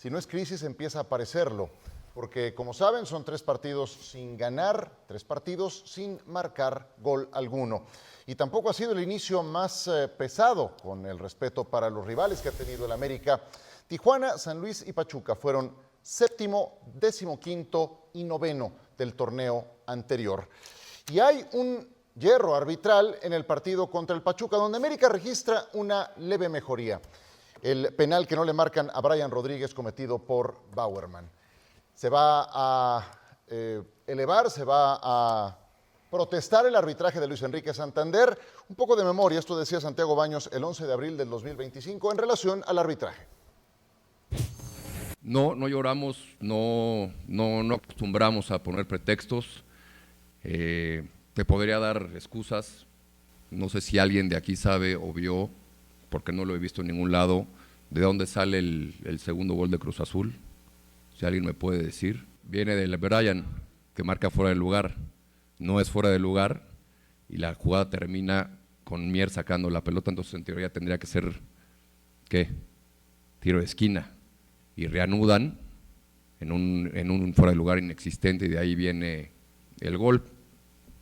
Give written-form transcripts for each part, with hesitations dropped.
Si no es crisis, empieza a parecerlo, porque como saben, son 3 partidos sin ganar, 3 partidos sin marcar gol alguno. Y tampoco ha sido el inicio más pesado, con el respeto para los rivales que ha tenido el América. Tijuana, San Luis y Pachuca fueron séptimo, 15º y 9º del torneo anterior. Y hay un hierro arbitral en el partido contra el Pachuca, donde América registra una leve mejoría. El penal que no le marcan a Brian Rodríguez cometido por Bauerman. Se va a elevar, se va a protestar el arbitraje de Luis Enrique Santander. Un poco de memoria, esto decía Santiago Baños el 11 de abril del 2025 en relación al arbitraje. No lloramos, no acostumbramos a poner pretextos. Te podría dar excusas. No sé si alguien de aquí sabe o vio, porque no lo he visto en ningún lado, de dónde sale el segundo gol de Cruz Azul. Si alguien me puede decir. Viene del Brian, que marca fuera de lugar. No es fuera de lugar y la jugada termina con Mier sacando la pelota, entonces en teoría tendría que ser, ¿qué? Tiro de esquina. Y reanudan en un fuera de lugar inexistente y de ahí viene el gol.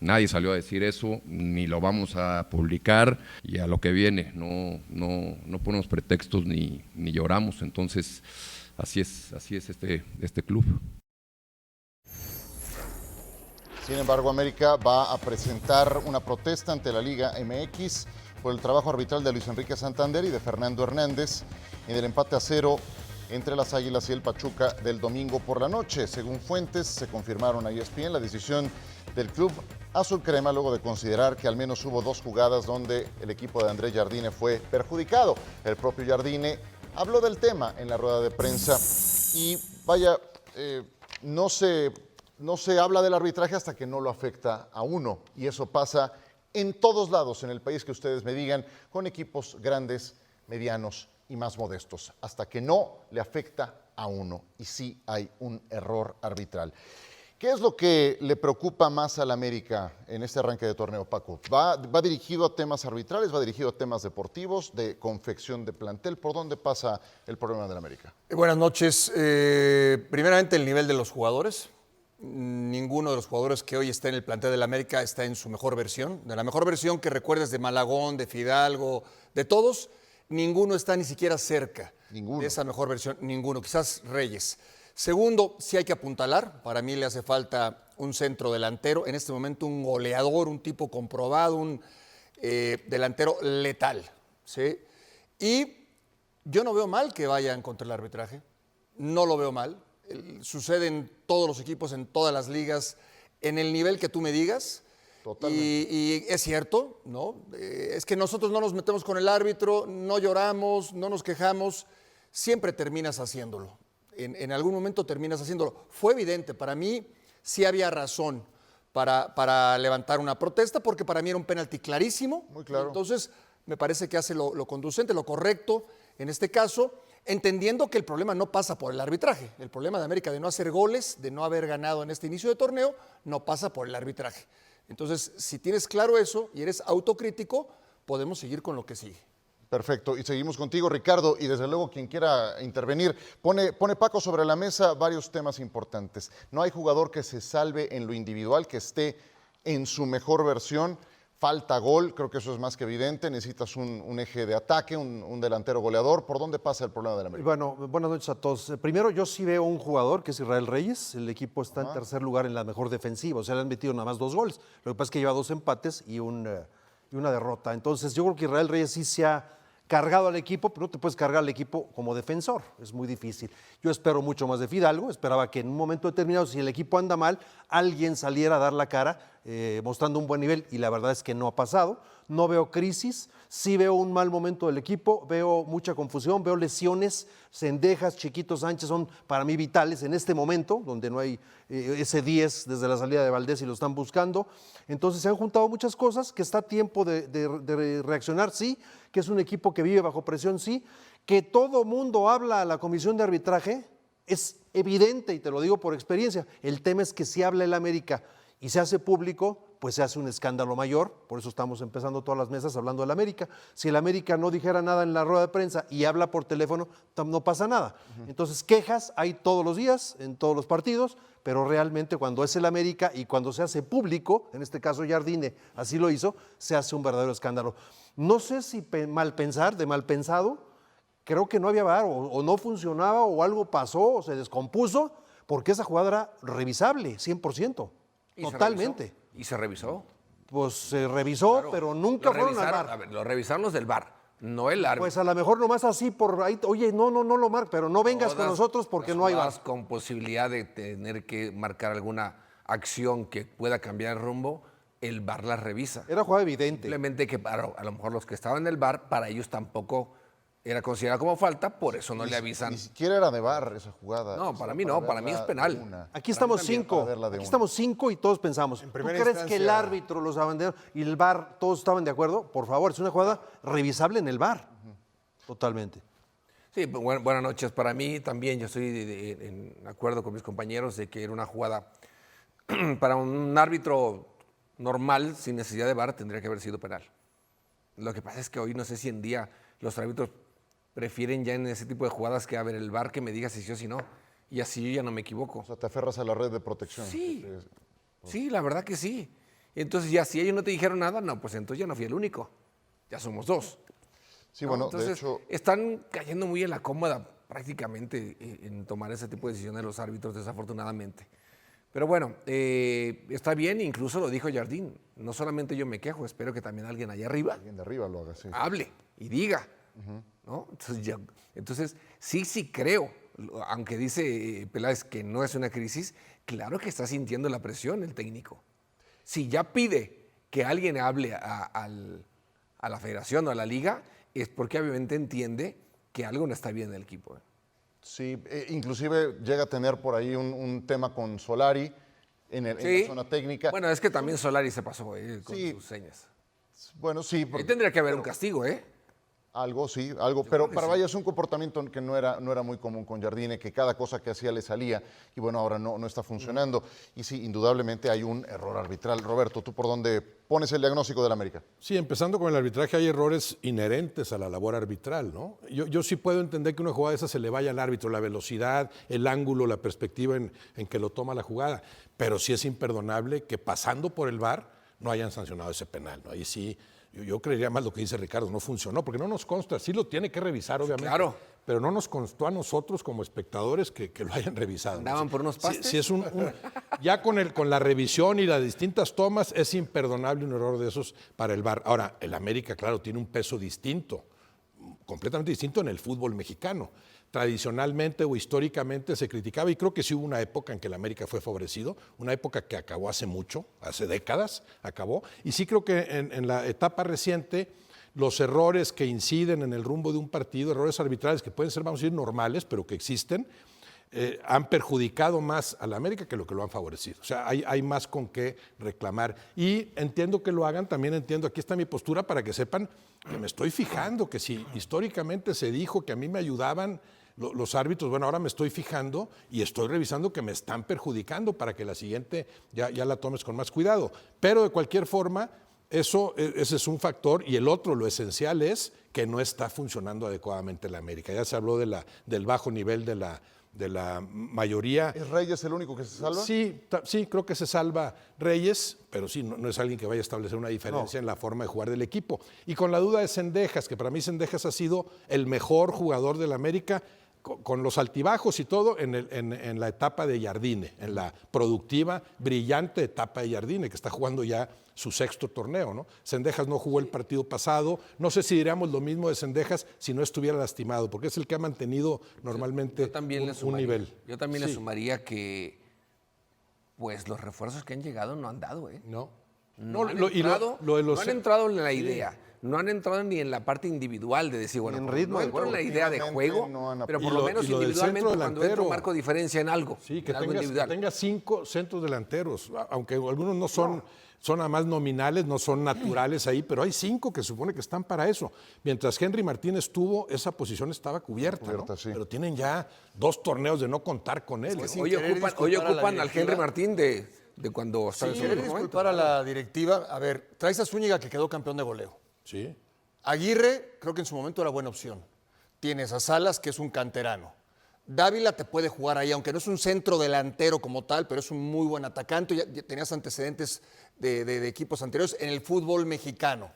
Nadie salió a decir eso, ni lo vamos a publicar, y a lo que viene, no ponemos pretextos ni lloramos, entonces así es este club. Sin embargo, América va a presentar una protesta ante la Liga MX por el trabajo arbitral de Luis Enrique Santander y de Fernando Hernández en el empate a 0 entre las Águilas y el Pachuca del domingo por la noche. Según fuentes, se confirmaron a ESPN la decisión del club azul crema luego de considerar que al menos hubo 2 jugadas donde el equipo de Andrés Jardine fue perjudicado. El propio Jardine habló del tema en la rueda de prensa y vaya, no se habla del arbitraje hasta que no lo afecta a uno, y eso pasa en todos lados en el país que ustedes me digan, con equipos grandes, medianos y más modestos, hasta que no le afecta a uno y sí hay un error arbitral. ¿Qué es lo que le preocupa más al América en este arranque de torneo, Paco? ¿Va dirigido a temas arbitrales, va dirigido a temas deportivos, de confección de plantel? ¿Por dónde pasa el problema del América? Buenas noches. Primeramente, el nivel de los jugadores. Ninguno de los jugadores que hoy está en el plantel del América está en su mejor versión. De la mejor versión que recuerdes de Malagón, de Fidalgo, de todos, ninguno está ni siquiera cerca de esa mejor versión. Ninguno, quizás Reyes. Segundo, sí hay que apuntalar. Para mí le hace falta un centro delantero. En este momento un goleador, un tipo comprobado, un delantero letal, ¿sí? Y yo no veo mal que vayan contra el arbitraje. No lo veo mal. Sucede en todos los equipos, en todas las ligas, en el nivel que tú me digas. Totalmente. Y es cierto, ¿no? Es que nosotros no nos metemos con el árbitro, no lloramos, no nos quejamos, siempre terminas haciéndolo. En algún momento terminas haciéndolo. Fue evidente, para mí sí había razón para levantar una protesta, porque para mí era un penalti clarísimo. Muy claro. Entonces, me parece que hace lo conducente, lo correcto en este caso, entendiendo que el problema no pasa por el arbitraje. El problema de América de no hacer goles, de no haber ganado en este inicio de torneo, no pasa por el arbitraje. Entonces, si tienes claro eso y eres autocrítico, podemos seguir con lo que sigue. Perfecto, y seguimos contigo, Ricardo, y desde luego quien quiera intervenir. Pone Paco sobre la mesa varios temas importantes. No hay jugador que se salve en lo individual, que esté en su mejor versión. Falta gol, creo que eso es más que evidente. Necesitas un eje de ataque, un delantero goleador. ¿Por dónde pasa el problema del América? Bueno, buenas noches a todos. Primero, yo sí veo un jugador que es Israel Reyes. El equipo está en tercer lugar en la mejor defensiva. O sea, le han metido nada más 2 goles. Lo que pasa es que lleva 2 empates y una derrota. Entonces, yo creo que Israel Reyes sí se ha cargado al equipo, pero no te puedes cargar al equipo como defensor. Es muy difícil. Yo espero mucho más de Fidalgo. Esperaba que en un momento determinado, si el equipo anda mal, alguien saliera a dar la cara mostrando un buen nivel, y la verdad es que no ha pasado. No veo crisis, sí veo un mal momento del equipo, veo mucha confusión, veo lesiones. Cendejas, Chiquito Sánchez son para mí vitales en este momento, donde no hay ese 10 desde la salida de Valdés y lo están buscando. Entonces se han juntado muchas cosas, que está a tiempo de reaccionar, sí, que es un equipo que vive bajo presión, sí, que todo mundo habla a la comisión de arbitraje, es evidente, y te lo digo por experiencia. El tema es que si habla el América y se hace público, pues se hace un escándalo mayor. Por eso estamos empezando todas las mesas hablando del América. Si el América no dijera nada en la rueda de prensa y habla por teléfono, no pasa nada. Entonces, quejas hay todos los días, en todos los partidos, pero realmente cuando es el América y cuando se hace público, en este caso Jardine así lo hizo, se hace un verdadero escándalo. No sé si de mal pensado, creo que no había VAR o no funcionaba o algo pasó o se descompuso, porque esa jugada era revisable, 100%, totalmente. ¿Y se revisó? Pues se revisó, Claro. pero nunca Lo fueron al revisaron, VAR. a ver, lo revisaron los del VAR, no el árbitro. Pues a lo mejor nomás así por ahí, oye, no lo marques, pero no vengas con Todas nosotros porque las no hay VAR. jugadas con posibilidad de tener que marcar alguna acción que pueda cambiar el rumbo, el VAR las revisa. Era jugada evidente. Simplemente que a lo mejor los que estaban en el VAR, para ellos tampoco era considerado como falta, por eso no le avisan. Ni siquiera era de VAR esa jugada. No, para mí no, para mí es penal. una. Aquí estamos también, cinco, para verla de aquí una. estamos 5 y todos pensamos, ¿tú primera crees que el instancia- árbitro, los abanderos y el VAR todos estaban de acuerdo? Por favor, es una jugada revisable en el VAR, totalmente. Sí, buenas noches. Para mí también, yo estoy en acuerdo con mis compañeros de que era una jugada para un árbitro normal, sin necesidad de VAR, tendría que haber sido penal. Lo que pasa es que hoy no sé si en día los árbitros prefieren ya en ese tipo de jugadas que a ver el VAR que me diga si sí o si no. Y así yo ya no me equivoco. O sea, te aferras a la red de protección. Sí, sí, la verdad que sí. Entonces ya si ellos no te dijeron nada, no, pues entonces ya no fui el único. Ya somos dos. Sí, ¿no? bueno, Entonces, de hecho, están cayendo muy en la cómoda prácticamente en tomar ese tipo de decisiones los árbitros, desafortunadamente. Pero bueno, está bien, incluso lo dijo Jardín. No solamente yo me quejo, espero que también alguien allá arriba alguien de arriba lo haga, sí. hable y diga. ¿No? Entonces, sí creo, aunque dice Peláez que no es una crisis, claro que está sintiendo la presión el técnico. Si ya pide que alguien hable a la federación o a la liga, es porque obviamente entiende que algo no está bien en el equipo. Sí, inclusive llega a tener por ahí un tema con Solari en la zona técnica. Bueno, es que también Solari se pasó con Sí. sus señas. Bueno, sí, Ahí tendría que haber un castigo, ¿eh? algo, sí, algo, pero creo que para sí. Vaya es un comportamiento que no era muy común con Jardine, que cada cosa que hacía le salía y bueno, ahora no está funcionando. Y sí, indudablemente hay un error arbitral. Roberto, ¿tú por dónde pones el diagnóstico del América? Sí, empezando con el arbitraje, hay errores inherentes a la labor arbitral, ¿no? Yo sí puedo entender que una jugada de esa se le vaya al árbitro, la velocidad, el ángulo, la perspectiva en que lo toma la jugada, pero sí es imperdonable que pasando por el VAR no hayan sancionado ese penal, ¿no? Ahí sí, yo creería más lo que dice Ricardo, no funcionó, porque no nos consta, sí lo tiene que revisar, obviamente. Claro. Pero no nos constó a nosotros como espectadores que lo hayan revisado. ¿no? ¿Andaban por unos pastes? Sí, ya con la revisión y las distintas tomas es imperdonable un error de esos para el VAR. Ahora, el América, claro, tiene un peso distinto, completamente distinto en el fútbol mexicano. Tradicionalmente o históricamente se criticaba y creo que sí hubo una época en que el América fue favorecido, una época que acabó hace mucho, hace décadas acabó, y sí creo que en la etapa reciente los errores que inciden en el rumbo de un partido, errores arbitrales que pueden ser, vamos a decir, normales, pero que existen, han perjudicado más a la América que lo que lo han favorecido. O sea, hay más con qué reclamar. Y entiendo que lo hagan, también entiendo, aquí está mi postura para que sepan que me estoy fijando, que si históricamente se dijo que a mí me ayudaban los árbitros, bueno, ahora me estoy fijando y estoy revisando que me están perjudicando para que la siguiente ya la tomes con más cuidado. Pero de cualquier forma, ese es un factor y el otro, lo esencial es que no está funcionando adecuadamente la América. Ya se habló del bajo nivel de la mayoría. ¿Es Reyes el único que se salva? Sí, creo que se salva Reyes, pero sí, no es alguien que vaya a establecer una diferencia en la forma de jugar del equipo. Y con la duda de Cendejas, que para mí Cendejas ha sido el mejor jugador del América, con los altibajos y todo en la etapa de Jardine, en la productiva, brillante etapa de Jardine, que está jugando ya su sexto torneo, ¿no? Cendejas no jugó el partido pasado, no sé si diríamos lo mismo de Cendejas si no estuviera lastimado, porque es el que ha mantenido normalmente Yo también un nivel. Yo también le Sí. sumaría que pues los refuerzos que han llegado no han dado, ¿eh? No. No, No, han, lo- y lo- entrado, lo de los- no han entrado en la idea, no han entrado ni en la parte individual de decir, bueno, En pues, ritmo no de entró en la juego. idea de Últimamente juego, no han pero por y lo lo- menos y lo del individualmente centro cuando delantero. entro marco diferencia en algo, Sí, que en algo individual. tenga 5 centros delanteros, aunque algunos no son nada más nominales, no son naturales ahí, pero hay 5 que supone que están para eso. Mientras Henry Martínez tuvo, esa posición estaba cubierta, ¿no? sí. Pero tienen ya 2 torneos de no contar con él. que ¿no? sin Hoy querer ocupan disculpar a la al directiva. Henry Martín de de cuando estaba en su Querer mejor momento. disculpar a la directiva, a ver, traes a Zúñiga que quedó campeón de goleo. Sí. Aguirre, creo que en su momento era buena opción. Tienes a Salas, que es un canterano. Dávila te puede jugar ahí, aunque no es un centro delantero como tal, pero es un muy buen atacante. Ya tenías antecedentes de equipos anteriores en el fútbol mexicano.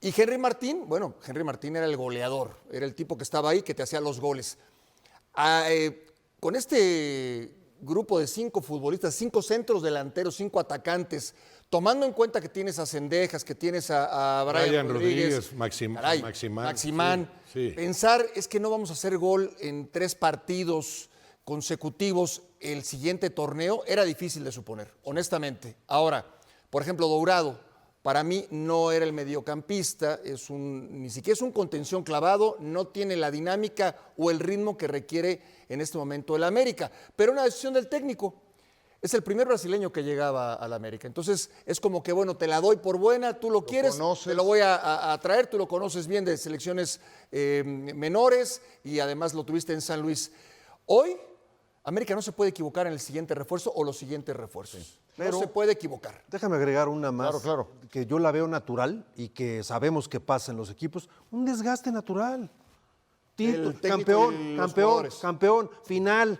Y Henry Martín, bueno, Henry Martín era el goleador, era el tipo que estaba ahí, que te hacía los goles. Con este grupo de 5 futbolistas, 5 centros delanteros, 5 atacantes, tomando en cuenta que tienes a Cendejas, que tienes a Brian Rodríguez, Maximán. Maximán, Sí. pensar es que no vamos a hacer gol en 3 partidos consecutivos el siguiente torneo, era difícil de suponer, honestamente. Ahora, por ejemplo, Dourado, para mí no era el mediocampista, ni siquiera es un contención clavado, no tiene la dinámica o el ritmo que requiere en este momento el América, pero una decisión del técnico. Es el primer brasileño que llegaba al América. Entonces es como que, bueno, te la doy por buena, tú lo quieres, conoces. te lo voy a traer, tú lo conoces bien de selecciones menores y además lo tuviste en San Luis. Hoy, América no se puede equivocar en el siguiente refuerzo o los siguientes refuerzos. Pero- no se puede equivocar. Déjame agregar una más, Claro. que yo la veo natural y que sabemos que pasa en los equipos, un desgaste natural. El técnico y los jugadores. campeón, final.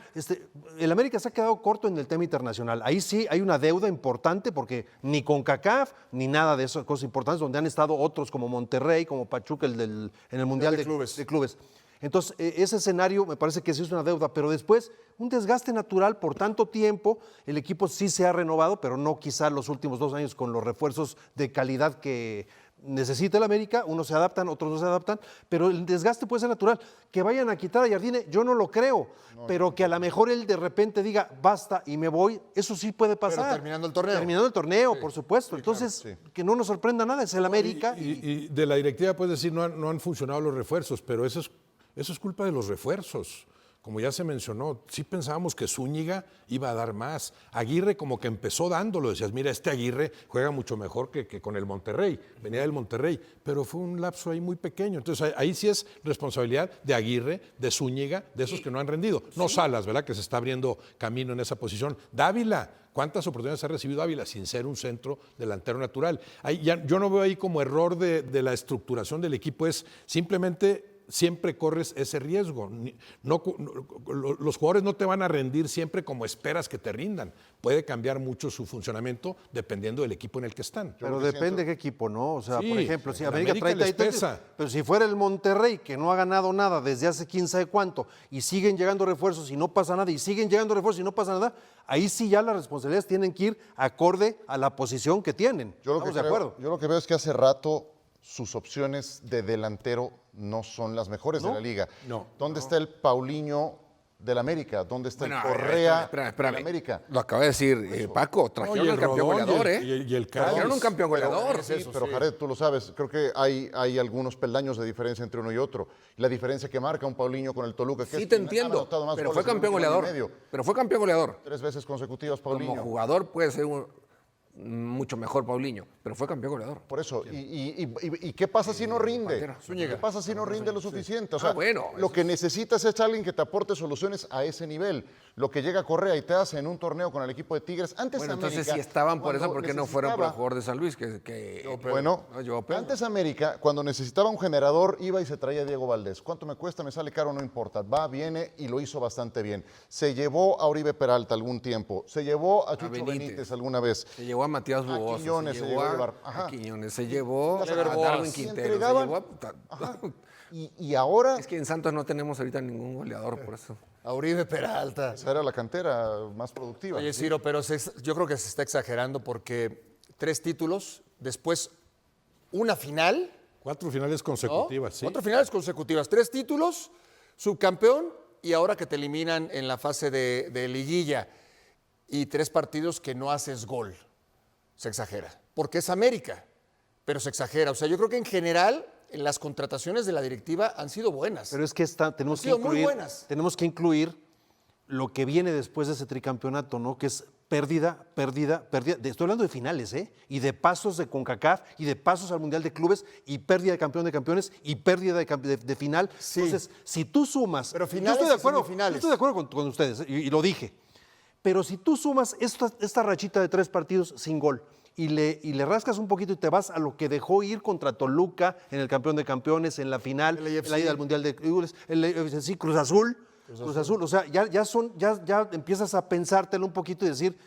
El América se ha quedado corto en el tema internacional. Ahí sí hay una deuda importante porque ni CONCACAF ni nada de esas cosas importantes, donde han estado otros como Monterrey, como Pachuca en el Mundial de Clubes. de Clubes. Entonces, ese escenario me parece que sí es una deuda, pero después un desgaste natural por tanto tiempo. El equipo sí se ha renovado, pero no quizá los últimos 2 años con los refuerzos de calidad que necesita el América. Unos se adaptan, otros no se adaptan, pero el desgaste puede ser natural. Que vayan a quitar a Jardine, yo no lo creo, pero que a lo mejor él de repente diga basta y me voy, eso sí puede pasar. terminando el torneo. Terminando el torneo, por supuesto. Entonces, que no nos sorprenda nada, es el América. Y de la directiva puedes decir no han funcionado los refuerzos, pero eso es culpa de los refuerzos. Como ya se mencionó, sí pensábamos que Zúñiga iba a dar más. Aguirre como que empezó dándolo, decías, mira, este Aguirre juega mucho mejor que con el Monterrey, venía del Monterrey, pero fue un lapso ahí muy pequeño. Entonces ahí sí es responsabilidad de Aguirre, de Zúñiga, de esos que no han rendido. No Salas, ¿verdad? Que se está abriendo camino en esa posición. Dávila, ¿cuántas oportunidades ha recibido Dávila sin ser un centro delantero natural? Yo no veo ahí como error de la estructuración del equipo, es simplemente siempre corres ese riesgo. Los jugadores no te van a rendir siempre como esperas que te rindan. Puede cambiar mucho su funcionamiento dependiendo del equipo en el que están. Pero depende de qué equipo, ¿no? O sea, Sí, por ejemplo, si a América América trae les pesa. pero si fuera el Monterrey, que no ha ganado nada desde hace quién sabe cuánto, y siguen llegando refuerzos y no pasa nada, y siguen llegando refuerzos y no pasa nada, ahí sí ya las responsabilidades tienen que ir acorde a la posición que tienen. Estamos de acuerdo. Yo lo que veo es que hace rato sus opciones de delantero no son las mejores de la liga. No. ¿Dónde está el Paulinho del América? ¿Dónde está Bueno, el Correa espérame. del América? Lo acaba de decir Paco, trajeron Oye, al campeón Rodón goleador, y el Cádiz. Trajeron un campeón goleador. Sí, pero Jared, tú lo sabes, creo que hay algunos peldaños de diferencia entre uno y otro. La diferencia que marca un Paulinho con el Toluca, que Sí es te quien ha entiendo, anotado más pero goles fue en un campeón año y goleador. medio. Pero fue campeón goleador. 3 veces consecutivas, Como Paulinho. jugador puede ser mucho mejor Paulinho, pero fue campeón goleador. Por eso, ¿y qué pasa si no rinde? Pantera. ¿Qué pasa si no rinde lo suficiente? O sea, bueno, lo que necesitas es alguien que te aporte soluciones a ese nivel. Lo que llega Correa y te hace en un torneo con el equipo de Tigres, antes Bueno, América, entonces si estaban por eso, cuando ¿por qué no fueron por el necesitaba- jugador de San Luis? Bueno, No, Joao Pedro. antes América, cuando necesitaba un generador, iba y se traía a Diego Valdés. ¿Cuánto me cuesta? Me sale caro, no importa. Va, viene y lo hizo bastante bien. Se llevó a Oribe Peralta algún tiempo. Se llevó a Chucho Benítez alguna vez. Se llevó a Matías Buoso, Quiñones se llegó a llevar. Ajá. a Quiñones, se llevó a Clever Boas. Darwin Y Quintero, se entregaban- llevó Ajá. Y ahora, Es que en Santos no tenemos ahorita ningún goleador, por eso. A Uribe Peralta. esa era la cantera más productiva. Oye, Ciro, pero yo creo que se está exagerando porque 3 títulos, después una final, 4 finales ¿no? consecutivas, sí. 4 finales consecutivas, 3 títulos, subcampeón y ahora que te eliminan en la fase de liguilla y 3 partidos que no haces gol. Se exagera, porque es América, pero se exagera. O sea, yo creo que en general las contrataciones de la directiva han sido buenas. Pero es que tenemos, Han que sido muy incluir, buenas. tenemos que incluir lo que viene después de ese tricampeonato, ¿no? Que es pérdida. Estoy hablando de finales, ¿eh? Y de pasos de CONCACAF y de pasos al Mundial de Clubes y pérdida de campeón de campeones y pérdida de final. Sí. Entonces, si tú sumas. Pero yo finales estoy de y acuerdo, semifinales. yo estoy de acuerdo con ustedes y lo dije. Pero si tú sumas esta rachita de 3 partidos sin gol y le rascas un poquito y te vas a lo que dejó ir contra Toluca en el campeón de campeones, en la final, en la ida al Mundial de Clubes, sí, Cruz Azul, o sea, ya empiezas a pensártelo un poquito y decir,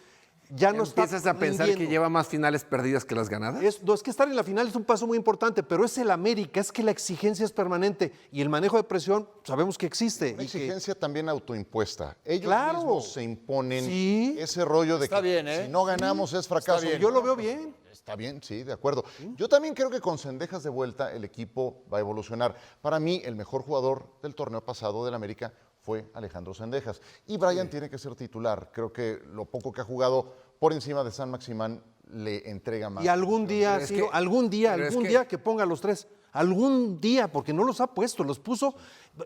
ya no está ¿Empiezas a pensar rindiendo. que lleva más finales perdidas que las ganadas? Es que estar en la final es un paso muy importante, pero es el América, es que la exigencia es permanente y el manejo de presión sabemos que existe. Una y que- exigencia también autoimpuesta. Ellos Claro. mismos se imponen Sí. ese rollo de Está que bien, ¿eh? si no ganamos es fracaso. bien. Yo lo veo bien. Está bien, sí, de acuerdo. Yo también creo que con Cendejas de vuelta el equipo va a evolucionar. Para mí, el mejor jugador del torneo pasado del América fue Alejandro Cendejas. Y Brian tiene que ser titular. Creo que lo poco que ha jugado por encima de San Maximán le entrega más. Y algún día, Pero es Ciro, que- algún pero día que ponga los 3. Algún día, porque no los ha puesto, los puso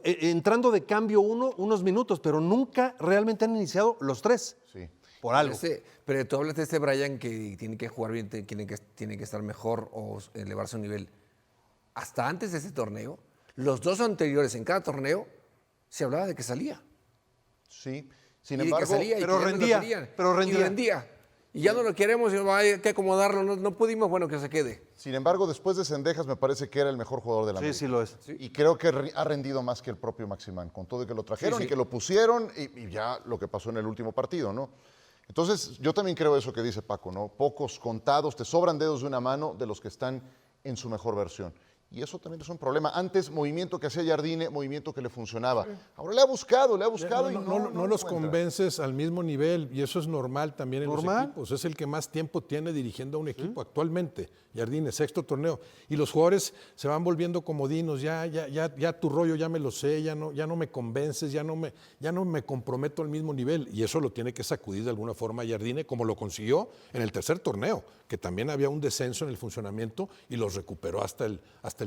entrando de cambio unos minutos, pero nunca realmente han iniciado los 3. Sí. Por algo. Pero tú hablas de este Brian que tiene que jugar bien, tiene que estar mejor o elevar su nivel. Hasta antes de ese torneo, los 2 anteriores en cada torneo, se hablaba de que salía. Sí. Sin Y de embargo, que salía, y pero que ya no lo rendía, querían, pero rendía. Y rendía. Y ya no lo queremos, y hay que acomodarlo, no pudimos, bueno, que se quede. sin embargo, después de Cendejas me parece que era el mejor jugador de la Sí, América. sí lo es. Y creo que ha rendido más que el propio Maximán, con todo y que lo trajeron Sí, sí. y que lo pusieron y ya lo que pasó en el último partido, ¿no? Entonces, yo también creo eso que dice Paco, ¿no? Pocos contados, te sobran dedos de una mano de los que están en su mejor versión. Y eso también es un problema. Antes, movimiento que hacía Jardine, movimiento que le funcionaba. Ahora le ha buscado y No los encuentra. convences al mismo nivel y eso es normal también en Normal. los equipos. Es el que más tiempo tiene dirigiendo a un equipo actualmente. Jardine, 6º torneo. Y los jugadores se van volviendo comodinos. Ya tu rollo ya me lo sé, ya no me convences, ya no me comprometo al mismo nivel. Y eso lo tiene que sacudir de alguna forma Jardine, como lo consiguió en el 3er torneo, que también había un descenso en el funcionamiento y los recuperó hasta el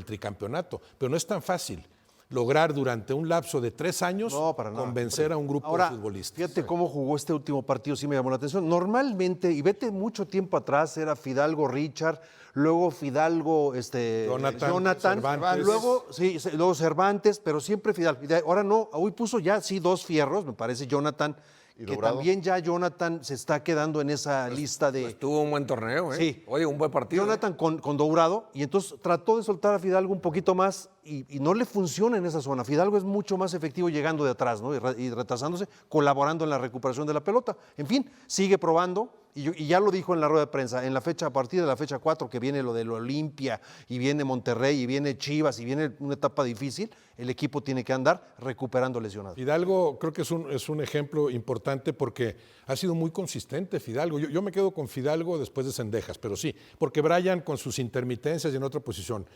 tricampeonato. Pero no es tan fácil lograr durante un lapso de 3 años No, para nada. convencer a un grupo Ahora, de futbolistas. fíjate cómo jugó este último partido, sí me llamó la atención. Normalmente, y vete mucho tiempo atrás, era Fidalgo Richard, luego Fidalgo Jonathan, Cervantes. luego Cervantes, pero siempre Fidalgo. Y ahora no, hoy puso ya sí 2 fierros, me parece Jonathan, ¿Y que Dourado? también ya Jonathan se está quedando en esa lista de... Pues tuvo un buen torneo, ¿eh? Sí. Oye, un buen partido. Jonathan con Dourado, y entonces trató de soltar a Fidalgo un poquito más y no le funciona en esa zona. Fidalgo es mucho más efectivo llegando de atrás, ¿no? y retrasándose, colaborando en la recuperación de la pelota. En fin, sigue probando y ya lo dijo en la rueda de prensa, a partir de la fecha 4 que viene lo del Olimpia y viene Monterrey y viene Chivas y viene una etapa difícil, el equipo tiene que andar recuperando lesionados. Fidalgo creo que es un ejemplo importante porque ha sido muy consistente Fidalgo. Yo me quedo con Fidalgo después de Cendejas, pero sí, porque Brian con sus intermitencias y en otra posición.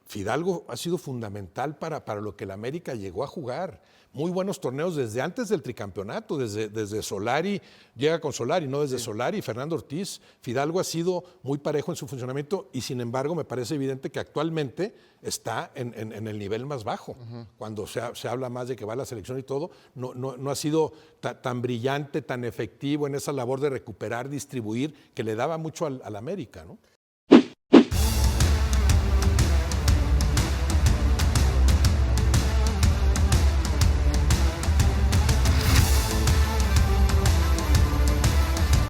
Fidalgo ha sido fundamental para lo que el América llegó a jugar. Muy buenos torneos desde antes del tricampeonato, desde Solari, llega con Solari, no desde Solari, Fernando Ortiz. Fidalgo ha sido muy parejo en su funcionamiento y sin embargo me parece evidente que actualmente está en el nivel más bajo. Cuando se habla más de que va a la selección y todo, no ha sido tan brillante, tan efectivo en esa labor de recuperar, distribuir, que le daba mucho al América, ¿no?